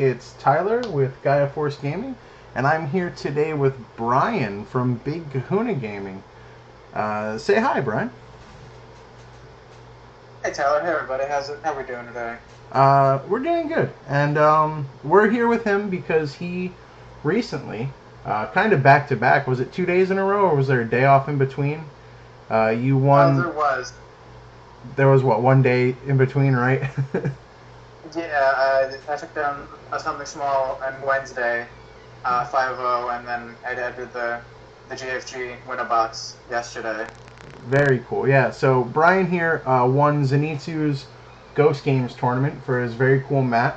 It's Tyler with Gaia Force Gaming, and I'm here today with Brian from Big Kahuna Gaming. Say hi, Brian. Hey Tyler, hey everybody, how we doing today? We're doing good, and we're here with him because he recently, kind of back to back, was it 2 days in a row, or was there a day off in between? You Oh, won. there was. There was what, one day in between, right? Yeah, I took down something small on Wednesday, 5-0, and then I did the GFG win a box yesterday. Very cool. Yeah. So Brian here won Zenitsu's Ghost Games tournament for his very cool mat.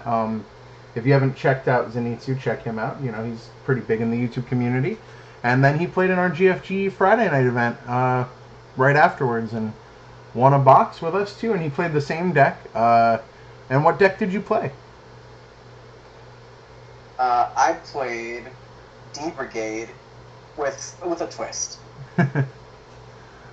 If you haven't checked out Zenitsu, check him out. You know, he's pretty big in the YouTube community. And then he played in our GFG Friday night event right afterwards and won a box with us too. And he played the same deck. And what deck did you play? I played D-Brigade with a twist.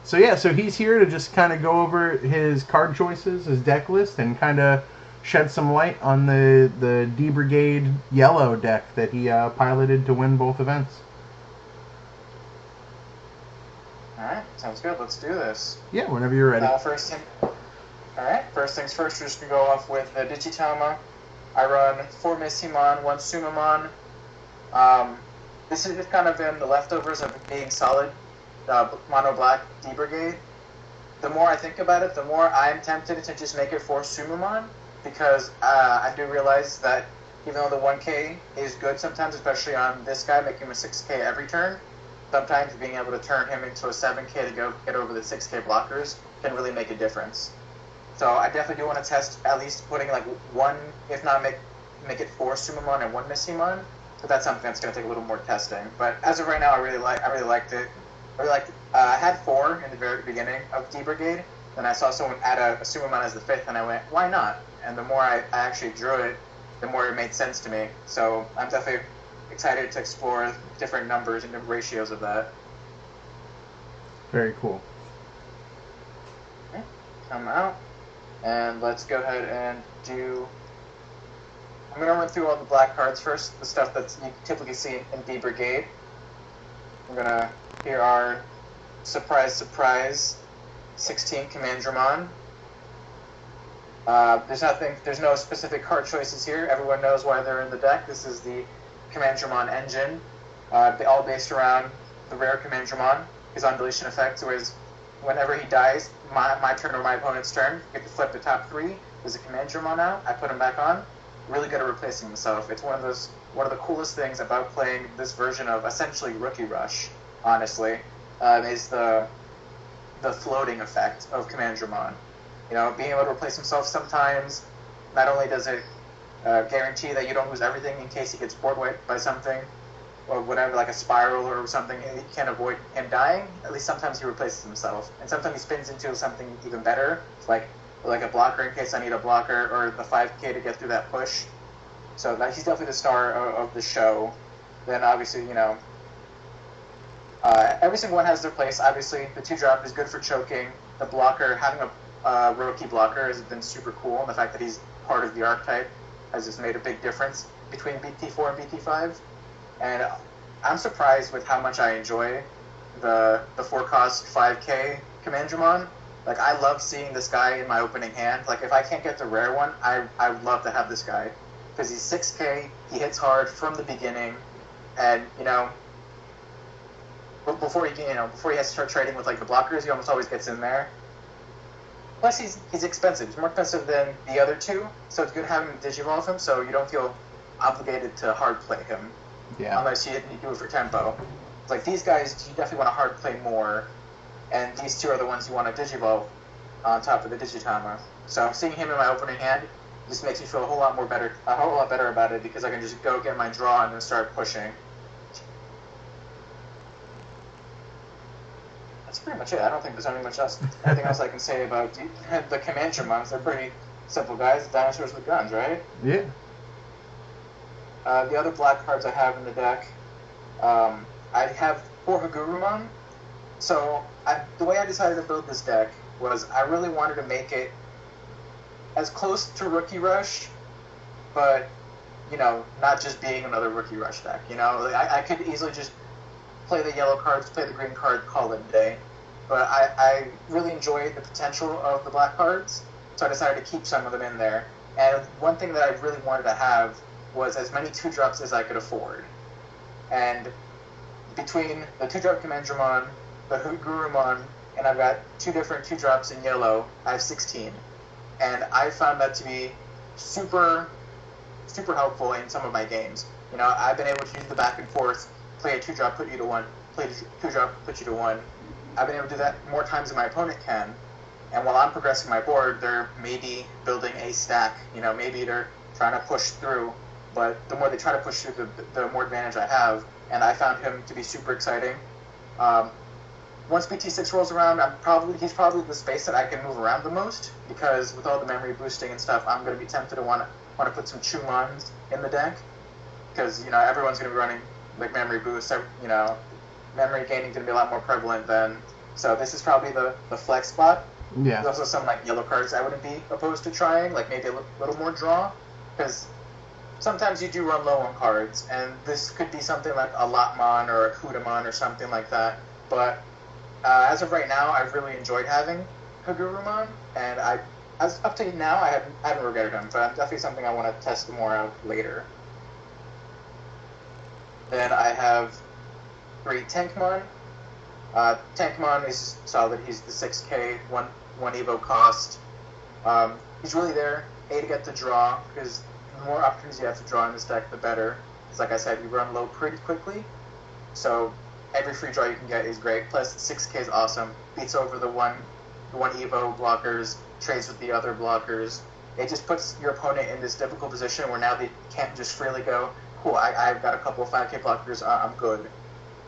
So yeah, so he's here to just kind of go over his card choices, his deck list, and kind of shed some light on the D Brigade yellow deck that he piloted to win both events. Alright, sounds good, let's do this. Yeah, whenever you're ready. Alright, first things first, we're just going to go off with the Digitama. I run 4 Missymon, 1 Sumamon. This has just kind of been the leftovers of being solid mono black D Brigade. The more I think about it, the more I'm tempted to just make it for Sumamon, because I do realize that even though the 1K is good sometimes, especially on this guy, making him a 6K every turn, sometimes being able to turn him into a 7K to go get over the 6K blockers can really make a difference. So I definitely do want to test at least putting like one, if not make it 4 Sumamon and 1 Missymon. But that's something that's going to take a little more testing. But as of right now, I really liked it. I had 4 in the very beginning of D Brigade, then I saw someone add a Sumamon as the 5th, and I went, why not? And the more I actually drew it, the more it made sense to me. So I'm definitely excited to explore different numbers and ratios of that. Very cool. Okay, come out, and let's go ahead and do. I'm going to run through all the black cards first, the stuff that you typically see in D Brigade. We're going to. Here are surprise, surprise, 16 Commandramon. There's no specific card choices here. Everyone knows why they're in the deck. This is the Commandramon engine, all based around the rare Commandramon. His undeletion effect, whereas whenever he dies, my turn or my opponent's turn, you get to flip the top 3. There's a Commandramon out. I put him back on. Really good at replacing himself. It's one of the coolest things about playing this version of essentially Rookie Rush. Honestly, is the floating effect of Commandramon. You know, being able to replace himself sometimes, not only does it guarantee that you don't lose everything in case he gets board wiped by something, or whatever, like a spiral or something, you can't avoid him dying, at least sometimes he replaces himself. And sometimes he spins into something even better, like a blocker in case I need a blocker, or the 5K to get through that push. So he's definitely the star of the show. Then obviously, you know, every single one has their place. Obviously, the 2-drop is good for choking. The blocker, having a Roki blocker has been super cool, and the fact that he's part of the archetype has just made a big difference between BT4 and BT5. And I'm surprised with how much I enjoy the 4-cost 5K Commandramon. Like, I love seeing this guy in my opening hand. Like, if I can't get the rare one, I would love to have this guy. Because he's 6K, he hits hard from the beginning, and, you know, before he has to start trading with like the blockers, he almost always gets in there. Plus, he's expensive. He's more expensive than the other 2, so it's good having him digivolve him, so you don't feel obligated to hard play him. Yeah. Unless you do it for tempo. It's like these guys, you definitely want to hard play more, and these 2 are the ones you want to digivolve on top of the Digitama. So seeing him in my opening hand just makes me feel a whole lot better about it, because I can just go get my draw and then start pushing. That's pretty much it. I don't think there's anything else I can say about the Commandramons. They're pretty simple guys, dinosaurs with guns, right? Yeah. The other black cards I have in the deck, I have 4 Guruman. So the way I decided to build this deck was I really wanted to make it as close to Rookie Rush, but not just being another Rookie Rush deck. Like, I could easily just play the yellow cards, play the green card, call it a day. But I really enjoyed the potential of the black cards, so I decided to keep some of them in there. And one thing that I really wanted to have was as many 2-drops as I could afford. And between the 2-drop Commandramon, the Guruman, and I've got 2 different 2-drops in yellow, I have 16. And I found that to be super, super helpful in some of my games. I've been able to use the back and forth, play a 2-drop, put you to 1, play a 2-drop, put you to 1. I've been able to do that more times than my opponent can. And while I'm progressing my board, they're maybe building a stack. Maybe they're trying to push through. But the more they try to push through, the more advantage I have. And I found him to be super exciting. Once BT6 rolls around, he's probably the space that I can move around the most, because with all the memory boosting and stuff, I'm going to be tempted to want to put some Chumons in the deck, because everyone's going to be running like memory boost. Memory gaining is going to be a lot more prevalent then. So this is probably the flex spot. Yeah. There's also some like yellow cards I wouldn't be opposed to trying, like maybe a little more draw, because sometimes you do run low on cards, and this could be something like a Lotmon or a Kudamon or something like that. But as of right now, I've really enjoyed having Guruman, and as up to now, I haven't regretted him, but definitely something I want to test more out later. Then I have 3 Tankmon. Tankmon is solid. He's the 6k, 1 Evo cost. He's really there, A, to get the draw, because the more opportunities you have to draw in this deck, the better. Because like I said, you run low pretty quickly, so every free draw you can get is great. Plus, 6k is awesome. Beats over the one Evo blockers, trades with the other blockers. It just puts your opponent in this difficult position where now they can't just freely go, cool, I've got a couple of 5k blockers, I'm good.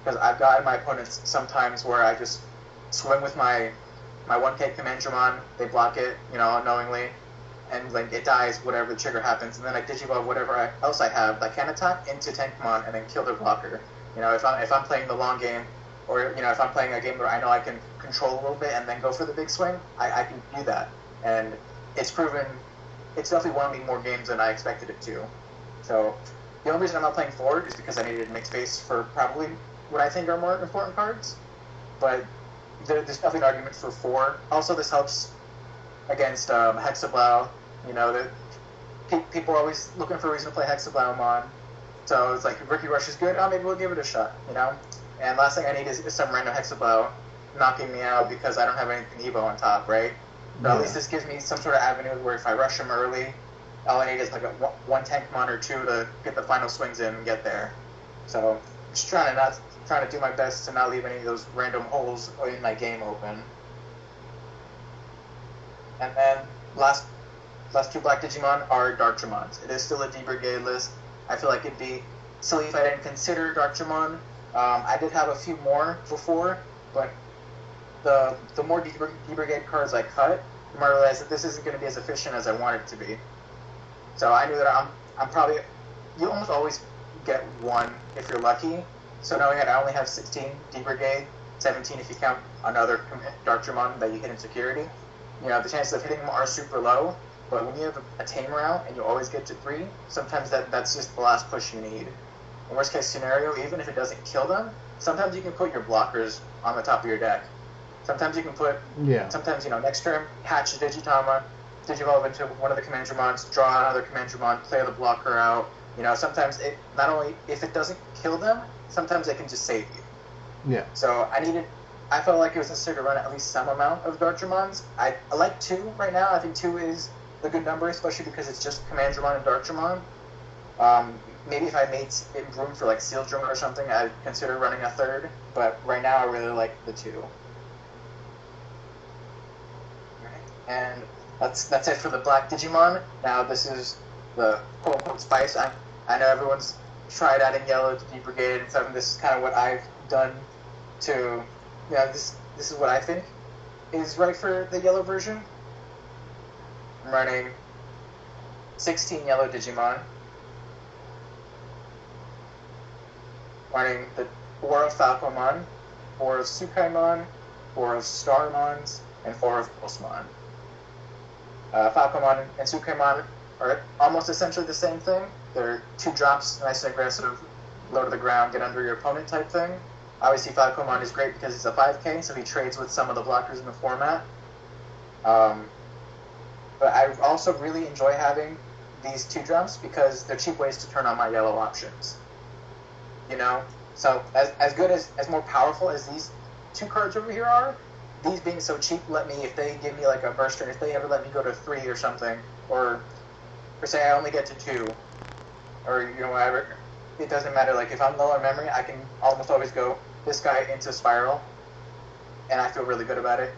Because I've gotten my opponents sometimes where I just swing with my 1k Commandramon, they block it, unknowingly, and like it dies, whatever the trigger happens, and then I Digivolve whatever else I have that can attack into Tankmon and then kill their blocker. If I'm playing the long game, or if I'm playing a game where I know I can control a little bit and then go for the big swing, I can do that. And it's proven, it's definitely won me more games than I expected it to. So the only reason I'm not playing forward is because I needed to make space for probably what I think are more important cards. But there's definitely an argument for 4. Also, this helps against Hexablow. People are always looking for a reason to play Hexablow. So it's like, if Rookie Rush is good, maybe we'll give it a shot, And last thing I need is some random Hexablow knocking me out because I don't have anything Evo on top, right? But at least this gives me some sort of avenue where if I rush him early, all I need is like one Tankmon or 2 to get the final swings in and get there. So just trying to do my best to not leave any of those random holes in my game open. And then last 2 black Digimon are Darchermons. It is still a D-Brigade list. I feel like it'd be silly if I didn't consider Darchermon. I did have a few more before, but the more D-Brigade cards I cut, the more I realized that this isn't going to be as efficient as I want it to be. So I knew that I'm probably, you almost always get 1 if you're lucky. So knowing that I only have 16 D-Brigade, 17 if you count another Darchermon that you hit in security, the chances of hitting them are super low. But when you have a Tamer out and you always get to 3, sometimes that's just the last push you need. In worst case scenario, even if it doesn't kill them, sometimes you can put your blockers on the top of your deck. Sometimes you can put, sometimes, next turn, hatch a Digitama, Digivolve into one of the Commandramons, draw another Commandramon, play the blocker out. Sometimes it, not only, if it doesn't kill them, sometimes it can just save you. Yeah. So I felt like it was necessary to run at least some amount of Darchermons. I like 2 right now. I think 2 is the good number, especially because it's just Commandramon and Darchermon. Maybe if I made room for like Seal Drone or something, I'd consider running a 3rd. But right now, I really like the 2. And that's it for the black Digimon. Now this is the quote-unquote spice. I know everyone's tried adding yellow to D-Brigade and stuff, and this is kind of what I've done to, this is what I think is right for the yellow version. I'm running 16 yellow Digimon. Running the 4 of Falcomon, 4 of Tsukaimon, 4 of Starmons, and 4 of Pulsemon. Falcomon and Tsukaimon are almost essentially the same thing. They're 2 drops, nice and aggressive, low to the ground, get under your opponent type thing. Obviously, Falcomon is great because he's a 5K, so he trades with some of the blockers in the format. But I also really enjoy having these 2 drops because they're cheap ways to turn on my yellow options. You know? So as good as more powerful as these 2 cards over here are, these being so cheap let me, if they give me like a burster, if they ever let me go to 3 or something, or say I only get to 2, or you know whatever, it doesn't matter. Like if I'm low on memory, I can almost always go this guy into Spiral, and I feel really good about it.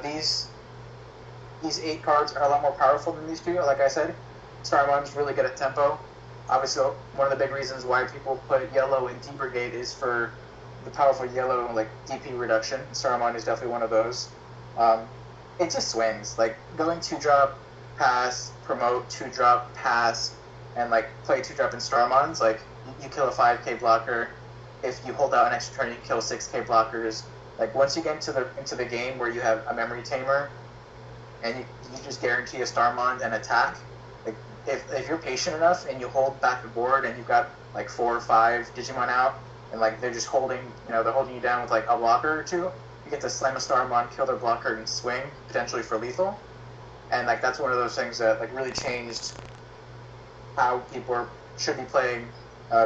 These 8 cards are a lot more powerful than these 2. Like I said, Starmon's really good at tempo. Obviously, one of the big reasons why people put yellow in D-Brigade is for the powerful yellow, like, DP reduction. Starmon is definitely one of those. It just swings. Like, going 2-drop, pass, promote, 2-drop, pass, and, like, play 2-drop in Starmons, like, you kill a 5k blocker. If you hold out an extra turn, you kill 6k blockers. Like, once you get into the game where you have a memory tamer, and you just guarantee a Starmon and attack, like, if you're patient enough and you hold back the board and you've got like 4 or 5 Digimon out and like they're just holding, they're holding you down with like a blocker or 2, you get to slam a Starmon, kill their blocker, and swing potentially for lethal. And like that's one of those things that like really changed how people should be playing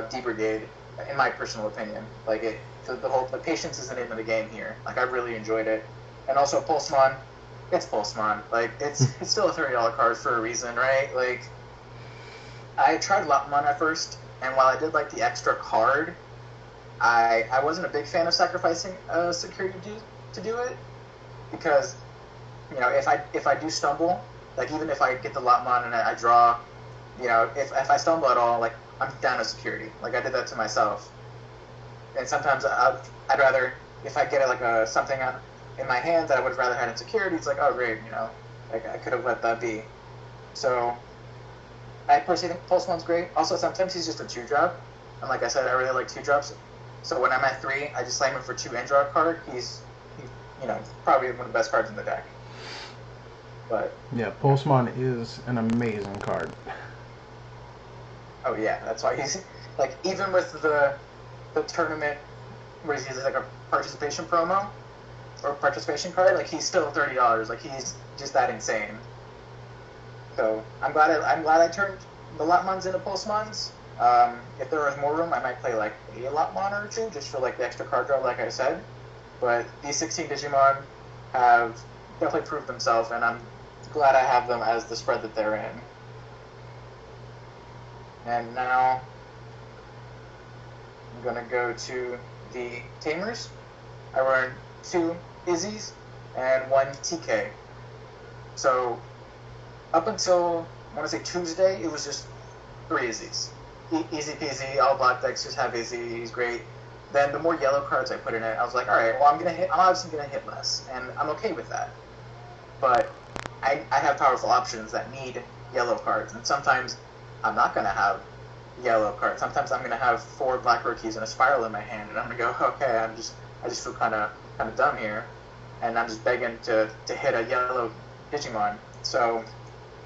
D-Brigade, in my personal opinion. Like the patience is the name of the game here. Like I really enjoyed it. And also Pulsemon, it's Pulsemon. Like it's still a $30 card for a reason, right? Like I tried Lopmon at first, and while I did like the extra card, I wasn't a big fan of sacrificing security to do it, because if I do stumble, like even if I get the Lopmon and I draw, if I stumble at all, like I'm down to security. Like I did that to myself, and sometimes I'd rather, if I get like something in my hand that I would have rather had in security, it's like, oh great, like I could have let that be. So I personally think Pulsemon's great. Also, sometimes he's just a 2-drop, and like I said, I really like 2-drops. So when I'm at 3, I just slam him for 2 and draw a card. He's probably one of the best cards in the deck. But yeah, Pulsemon is an amazing card. Oh yeah, that's why he's like, even with the tournament where he's like a participation promo or participation card, like he's still $30. Like he's just that insane. So I'm glad I turned the Lopmons into Pulsemons. If there was more room, I might play like a Lopmon or 2 just for like the extra card draw, like I said. But these 16 Digimon have definitely proved themselves, and I'm glad I have them as the spread that they're in. And now I'm gonna go to the Tamers. I run 2 Izzies and 1 TK. So up until, I want to say Tuesday, it was just 3 Izzies. Easy peasy, all black decks just have Izzy, he's great. Then the more yellow cards I put in it, I was like, alright, well I'm obviously gonna hit less, and I'm okay with that. But I have powerful options that need yellow cards, and sometimes I'm not gonna have yellow cards. Sometimes I'm gonna have 4 black rookies and a Spiral in my hand, and I'm gonna go, okay, I just feel kind of dumb here, and I'm just begging to hit a yellow Digimon. So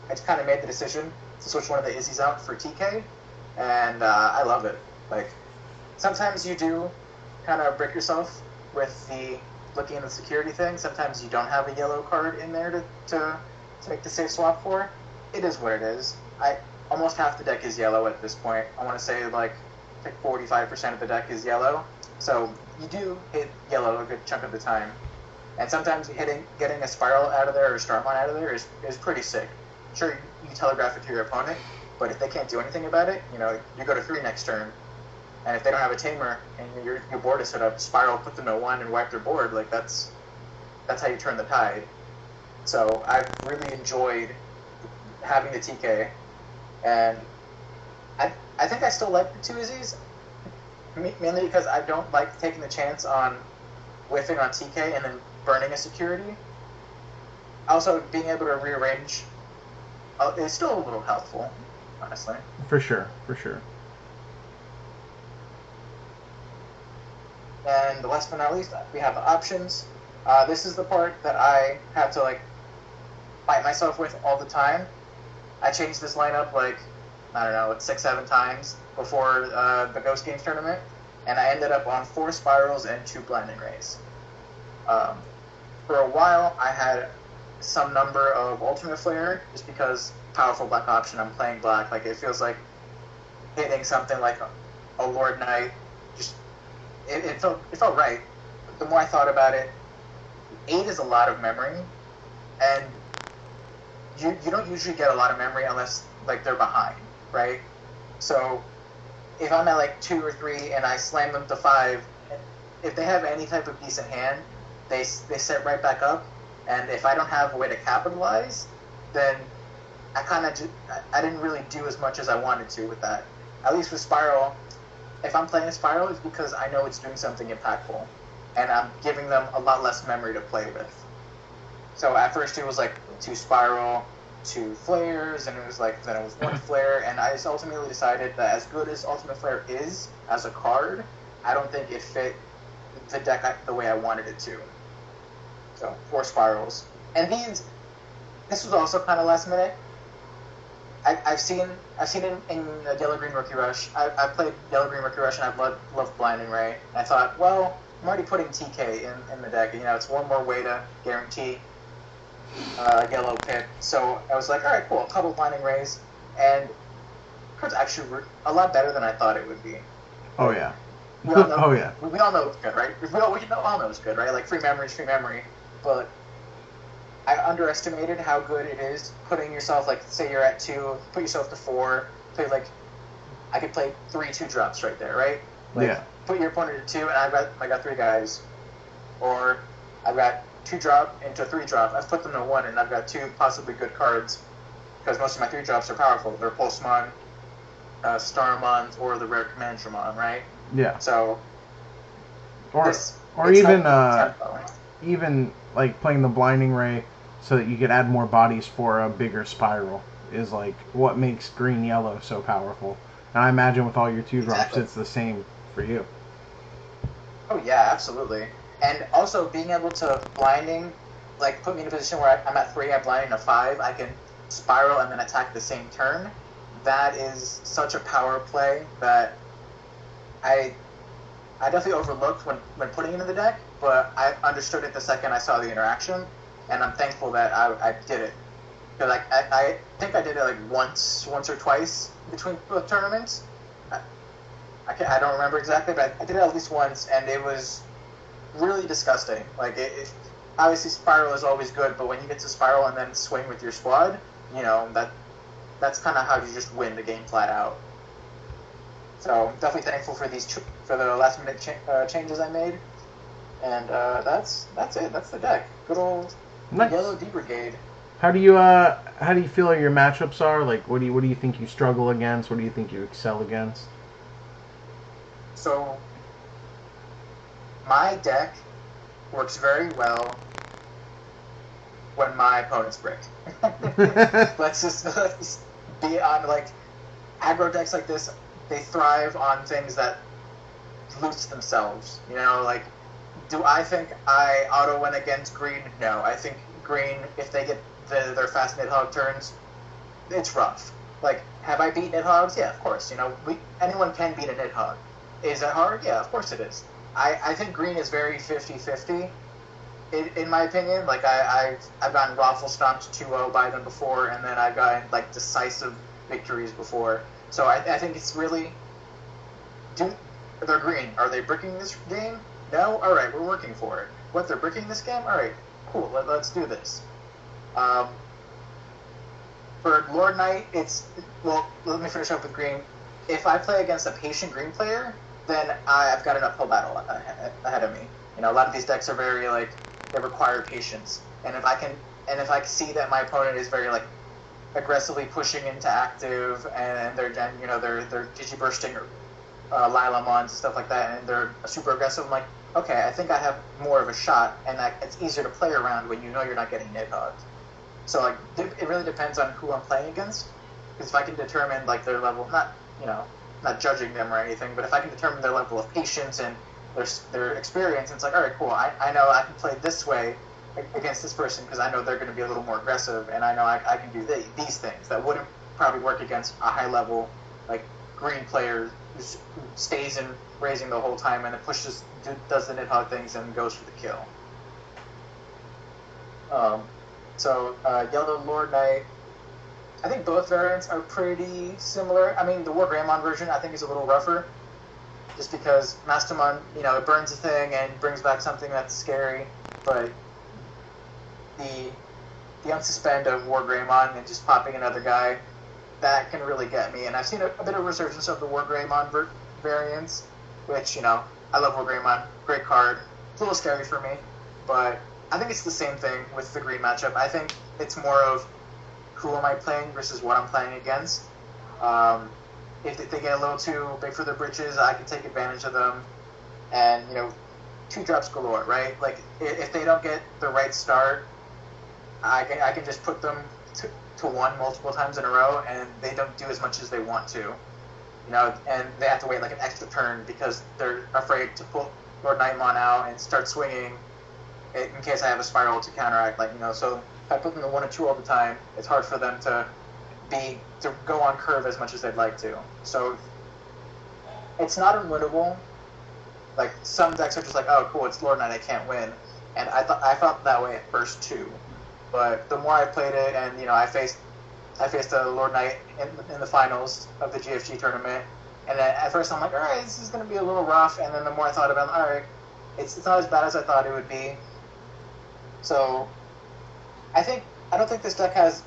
I just kind of made the decision to switch one of the Izzies out for TK, and I love it. Like sometimes you do kind of break yourself with the looking at the security thing. Sometimes you don't have a yellow card in there to make the safe swap for. It is what it is. Almost half the deck is yellow at this point. I want to say like 45% of the deck is yellow. So you do hit yellow a good chunk of the time. And sometimes getting a Spiral out of there or Starmon out of there is pretty sick. Sure, you telegraph it to your opponent, but if they can't do anything about it, you go to 3 next turn. And if they don't have a Tamer and your board is set up, Spiral, put them to 1 and wipe their board. Like that's how you turn the tide. So I've really enjoyed having the TK, and I think I still like the 2 Izzies, mainly because I don't like taking the chance on whiffing on TK and then burning a security. Also, being able to rearrange is still a little helpful, honestly. For sure. And last but not least, we have the options. This is the part that I have to like fight myself with all the time. I changed this lineup like, I don't know, 6-7 times before the Ghost Games tournament, and I ended up on 4 Spirals and 2 Blinding Rays. For a while, I had some number of Ultimate Flare, just because powerful black option, I'm playing black, like it feels like hitting something like a Lord Knight, just, it felt right. But the more I thought about it, 8 is a lot of memory, and you don't usually get a lot of memory unless like they're behind, right? So if I'm at like 2 or 3 and I slam them to 5, if they have any type of decent hand, they set right back up, and if I don't have a way to capitalize, then I didn't really do as much as I wanted to with that. At least with Spiral, if I'm playing a Spiral, it's because I know it's doing something impactful, and I'm giving them a lot less memory to play with. So at first it was like 2 Spiral, 2 Flares, and it was like, then it was 1 Flare, and I just ultimately decided that as good as Ultimate Flare is as a card, I don't think it fit the deck the way I wanted it to. So 4 Spirals. And this was also kind of last minute. I've seen it in Yellow Green Rookie Rush. I've played Yellow Green Rookie Rush, and I've loved Blinding Ray. And I thought, well, I'm already putting TK in the deck. You know, it's one more way to guarantee yellow pick. So I was like, all right, cool, a couple Blinding Rays, and it's actually a lot better than I thought it would be. Oh yeah. We all know, Oh yeah. We all know it's good, right? We all know it's good, right? Like free memory is free memory, but I underestimated how good it is putting yourself, like, say you're at 2, put yourself to 4, play like, I could play 3 2-drops right there, right? Like, yeah. Put your opponent to 2, and I got 3 guys, or I've got 2-drop into 3-drop. I've put them to 1, and I've got 2 possibly good cards, because most of my 3-drops are powerful. They're Pulsemon, Starmon, or the rare Commandramon, right? Yeah. So, or even like playing the Blinding Ray so that you could add more bodies for a bigger Spiral is like what makes green yellow so powerful. And I imagine with all your 2-drops, exactly. It's the same for you. Oh yeah, absolutely. And also being able to blinding, like, put me in a position where I'm at 3, I'm blinding to 5, I can Spiral and then attack the same turn. That is such a power play that I definitely overlooked when putting it in the deck, but I understood it the second I saw the interaction, and I'm thankful that I did it. Because I think I did it like once or twice between both tournaments. I don't remember exactly, but I did it at least once, and it was really disgusting. Like, obviously Spiral is always good, but when you get to Spiral and then swing with your squad, you know, that's kind of how you just win the game flat out. So I'm definitely thankful for for the last minute changes I made, and that's it. That's the deck. Good old nice. Yellow D Brigade. How do you feel your matchups are? Like, what do you think you struggle against? What do you think you excel against? So my deck works very well when my opponents brick. let's just be on, like, aggro decks like this. They thrive on things that loot themselves. You know, like, do I think I auto win against green? No. I think green, if they get their fast Nidhogg turns, it's rough. Like, have I beat Nidhoggs? Yeah, of course. You know, anyone can beat a Nidhogg. Is it hard? Yeah, of course it is. I think green is very 50-50, in my opinion. Like, I've gotten Raffle stomped 2-0 by them before, and then I've gotten, like, decisive victories before. So I think it's really... They're green. Are they bricking this game? No? Alright, we're working for it. What, they're bricking this game? Alright, cool, let's do this. For Lord Knight, well, let me finish up with green. If I play against a patient green player, then I've got an uphill battle ahead of me. You know, a lot of these decks are very, like, they require patience. And if I see that my opponent is very, like, aggressively pushing into active, and they're digibursting Lilamons and stuff like that, and they're super aggressive, I'm like, okay, I think I have more of a shot, and it's easier to play around when you know you're not getting Nidhogged. So, like, it really depends on who I'm playing against, because if I can determine, like, their level, not judging them or anything, but if I can determine their level of patience and their experience, and it's like, all right, cool, I know I can play this way against this person because I know they're going to be a little more aggressive, and I know I can do these things that wouldn't probably work against a high level like green player who stays in raising the whole time and then pushes, does the Nidhogg things and goes for the kill. Yellow Lord Knight, I think both variants are pretty similar. I mean, the War Greymon version I think is a little rougher, just because Mastamon, it burns a thing and brings back something that's scary, but the unsuspend of War Greymon and just popping another guy, that can really get me. And I've seen a bit of resurgence of the War Greymon variants, which, I love War Greymon, great card. It's a little scary for me, but I think it's the same thing with the green matchup. I think it's more of who am I playing versus what I'm playing against. If they get a little too big for their britches, I can take advantage of them. And, 2-drops galore, right? Like, if they don't get the right start, I can just put them to 1 multiple times in a row, and they don't do as much as they want to. And they have to wait like an extra turn because they're afraid to pull Lord Nightmon out and start swinging in case I have a spiral to counteract. So if I put them to 1 or 2 all the time, it's hard for them to go on curve as much as they'd like to. So it's not unwinnable. Like, some decks are just like, oh cool, it's Lord Knight, I can't win. And I felt that way at first too. But the more I played it, and I faced a Lord Knight in the finals of the GFG tournament, and at first I'm like, all right, this is going to be a little rough. And then the more I thought about it, all right, it's not as bad as I thought it would be. So I don't think this deck has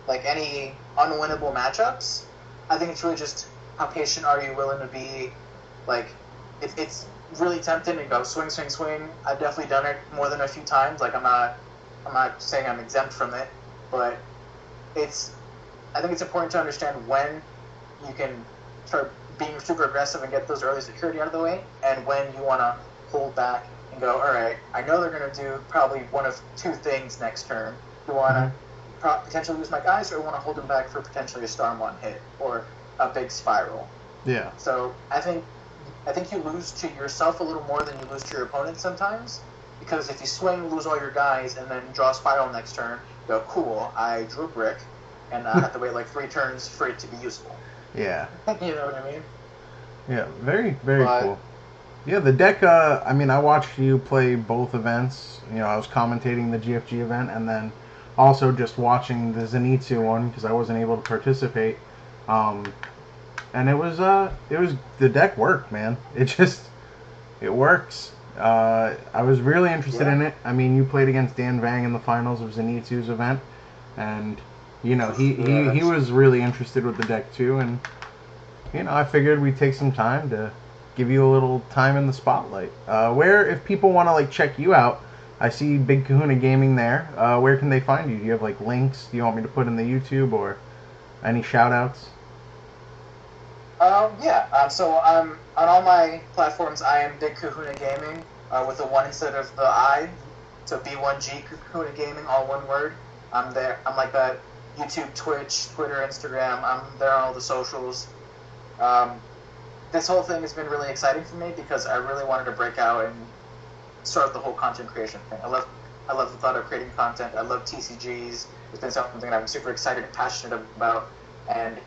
like any unwinnable matchups. I think it's really just how patient are you willing to be. Like, it's really tempting to go swing, swing, swing. I've definitely done it more than a few times. Like, I'm not saying I'm exempt from it, but I think it's important to understand when you can start being super aggressive and get those early security out of the way, and when you want to hold back and go, all right, I know they're going to do probably one of 2 things next turn. Do I want to potentially lose my guys, or want to hold them back for potentially a Starmon hit or a big spiral? Yeah. So I think you lose to yourself a little more than you lose to your opponent sometimes, because if you swing, lose all your guys, and then draw a spiral next turn, go, cool, I drew a brick, and I have to wait like 3 turns for it to be useful. Yeah. You know what I mean? Yeah, very, very cool. Yeah, the deck, I watched you play both events. I was commentating the GFG event, and then also just watching the Zenitsu one, because I wasn't able to participate. And it was the deck worked, man. It works. I was really interested in it. You played against Dan Vang in the finals of Zenitsu's event, and he was really interested with the deck too. And I figured we'd take some time to give you a little time in the spotlight. Where, if people want to like check you out, I see Big Kahuna Gaming there. Where can they find you? Do you have like links? Do you want me to put in the YouTube, or any shout outs? So on all my platforms, I am Big Kahuna Gaming, with a 1 instead of the I. So B1G Kahuna Gaming, all one word. I'm there. I'm like that. YouTube, Twitch, Twitter, Instagram. I'm there on all the socials. This whole thing has been really exciting for me because I really wanted to break out and start the whole content creation thing. I love the thought of creating content. I love TCGs. It's been something that I'm super excited and passionate about. And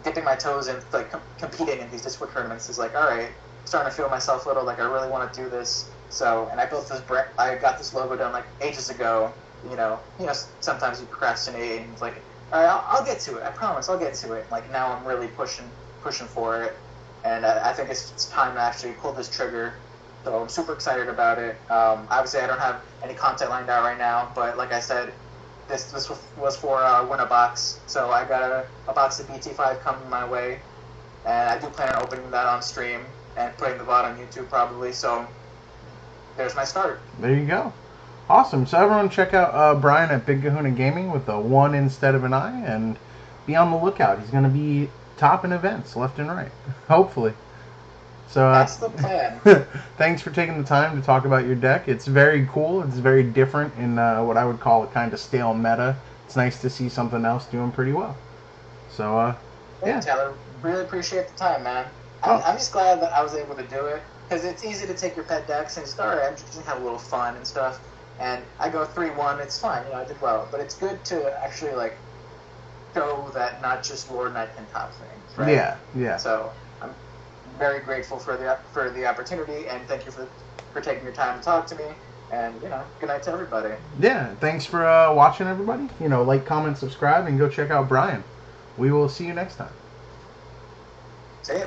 dipping my toes in like competing in these Discord tournaments is like, all right, I'm starting to feel myself a little like I really want to do this. So, and I built this I got this logo done like ages ago. Sometimes you procrastinate and it's like, all right, I'll get to it. I promise, I'll get to it. Like, now I'm really pushing for it, and I think it's time to actually pull this trigger. So I'm super excited about it. Obviously, I don't have any content lined out right now, but like I said, this was for win a box. So I got a box of BT5 coming my way, and I do plan on opening that on stream and putting the VOD on YouTube probably. So there's my start. There you go. Awesome. So everyone check out Brian at Big Kahuna Gaming with a 1 instead of an I, and be on the lookout. He's going to be topping events left and right, hopefully. So that's the plan. Thanks for taking the time to talk about your deck. It's very cool. It's very different in what I would call a kind of stale meta. It's nice to see something else doing pretty well. So yeah, Taylor, really appreciate the time, man. I'm just glad that I was able to do it, because it's easy to take your pet decks and just, all right, I'm just gonna have a little fun and stuff. And I go 3-1, it's fine, I did well. But it's good to actually like show that not just Lord Knight can top things, right? Yeah, yeah. So I'm very grateful for the opportunity, and thank you for taking your time to talk to me. And good night to everybody. Yeah, thanks for watching, everybody. Like, comment, subscribe, and go check out Brian. We will see you next time.